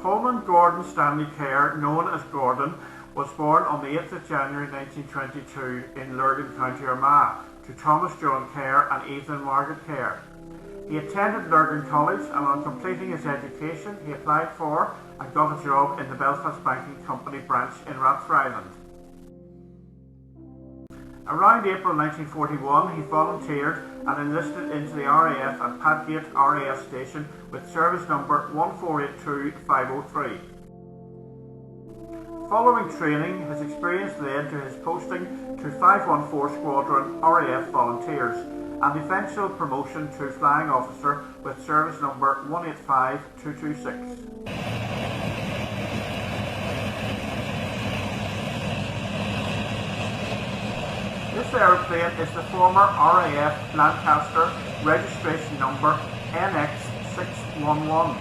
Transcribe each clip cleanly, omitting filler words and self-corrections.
Coleman Gordon Stanley Kerr, known as Gordon, was born on the 8th of January 1922 in Lurgan, County Armagh, to Thomas John Kerr and Evelyn Margaret Kerr. He attended Lurgan College, and on completing his education he applied for and got a job in the Belfast Banking Company branch in Rathfriland. Around April 1941 he volunteered and enlisted into the RAF at Padgate RAF station with service number 1482503. Following training, his experience led to his posting to 514 Squadron RAF Volunteers and eventual promotion to Flying Officer with service number 185226. This aeroplane is the former RAF Lancaster registration number NX611.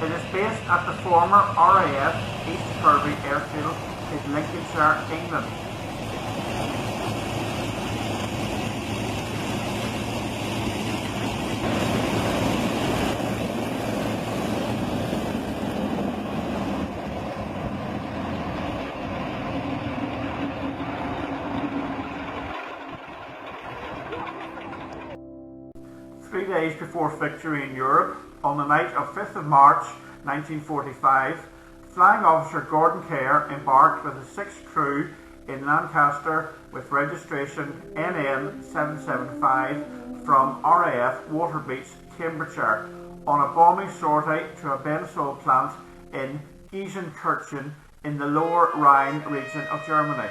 It is based at the former RAF East Kirby Airfield in Lincolnshire, England. Three days before victory in Europe, on the night of 5th of March 1945, Flying Officer Gordon Kerr embarked with his 6th crew in Lancaster with registration NN775 from RAF Waterbeach, Cambridgeshire, on a bombing sortie to a benzol plant in Giesenkirchen in the Lower Rhine region of Germany.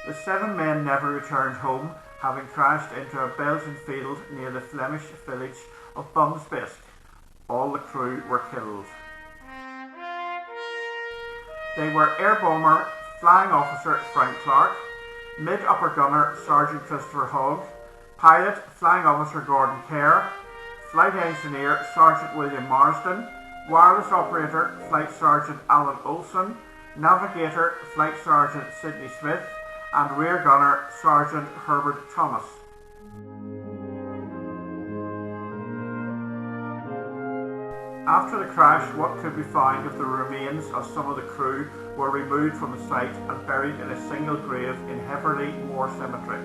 The 7 men never returned home, having crashed into a Belgian field near the Flemish village of Bumsbesk. All the crew were killed. They were Air Bomber Flying Officer Frank Clark, Mid-Upper Gunner Sergeant Christopher Hogg, Pilot Flying Officer Gordon Kerr, Flight Engineer Sergeant William Marsden, Wireless Operator Flight Sergeant Alan Olson, Navigator Flight Sergeant Sidney Smith, and Rear Gunner Sergeant Herbert Thomas. After the crash, what could be found of the remains of some of the crew were removed from the site and buried in a single grave in Heverley War Cemetery.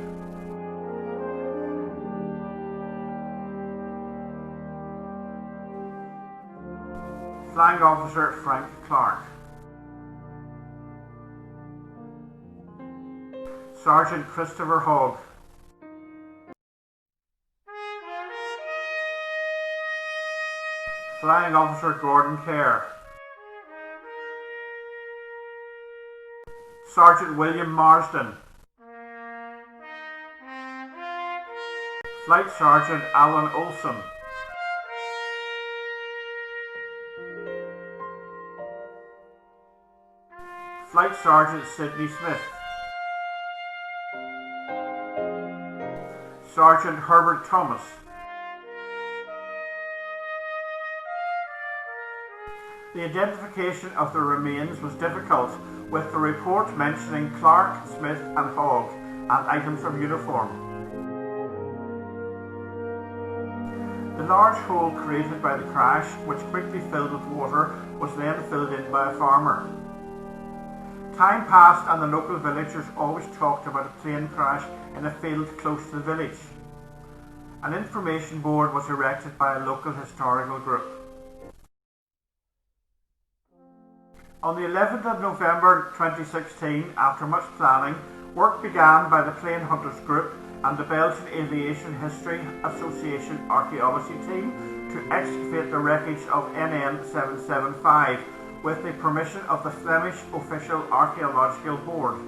Flying Officer Frank Clark, Sergeant Christopher Hogg, Flying Officer Gordon Kerr, Sergeant William Marsden, Flight Sergeant Alan Olson, Flight Sergeant Sidney Smith, Sergeant Herbert Thomas, The identification of the remains was difficult, with the report mentioning Clark, Smith and Hogg, and items of uniform. The large hole created by the crash, which quickly filled with water, was then filled in by a farmer. Time passed and the local villagers always talked about a plane crash in a field close to the village. An information board was erected by a local historical group. On the 11th of November 2016, after much planning, work began by the Plane Hunters Group and the Belgian Aviation History Association Archaeology Team to excavate the wreckage of NN775 with the permission of the Flemish Official Archaeological Board.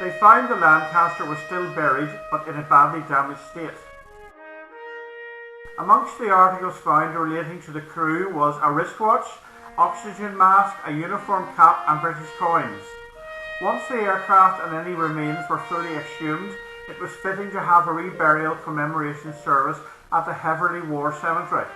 They found the Lancaster was still buried, but in a badly damaged state. Amongst the articles found relating to the crew was a wristwatch, oxygen mask, a uniform cap and British coins. Once the aircraft and any remains were fully exhumed, it was fitting to have a reburial commemoration service at the Heverley War Cemetery.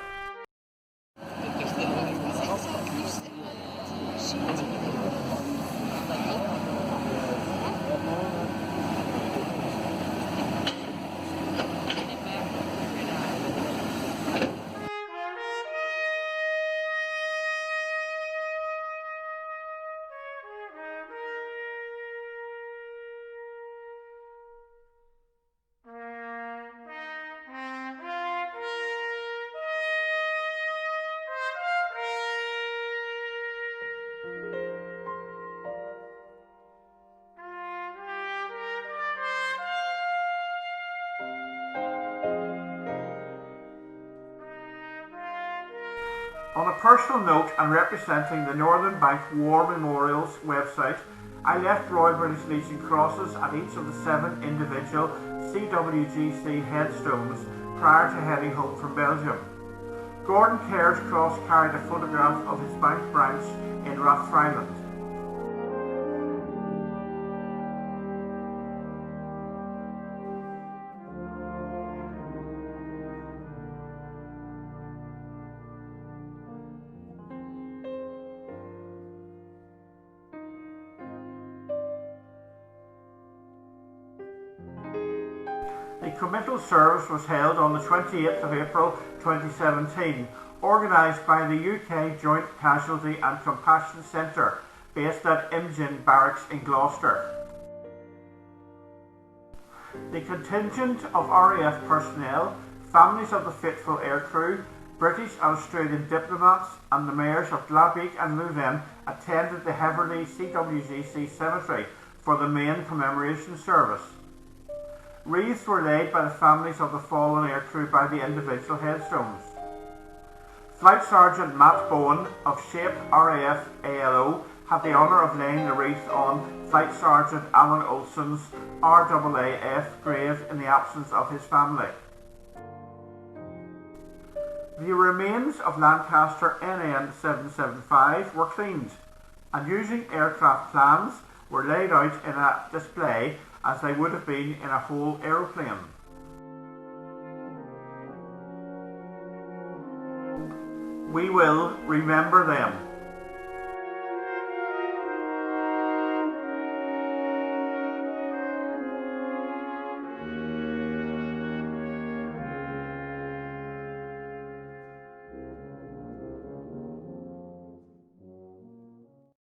On a personal note, and representing the Northern Bank War Memorials website, I left Royal British Legion crosses at each of the 7 individual CWGC headstones prior to heading home from Belgium. Gordon Kerr's cross carried a photograph of his bank branch in Rathfriland. The committal service was held on the 28th of April 2017, organised by the UK Joint Casualty and Compassion Centre, based at Imgin Barracks in Gloucester. The contingent of RAF personnel, families of the faithful aircrew, British and Australian diplomats and the mayors of Glabeek and Leuven attended the Heverley CWGC Cemetery for the main commemoration service. Wreaths were laid by the families of the fallen aircrew by the individual headstones. Flight Sergeant Matt Bowen of SHAPE RAF ALO had the honour of laying the wreath on Flight Sergeant Alan Olson's RAAF grave in the absence of his family. The remains of Lancaster NN775 were cleaned, and using aircraft plans were laid out in a display as they would have been in a whole aeroplane. We will remember them.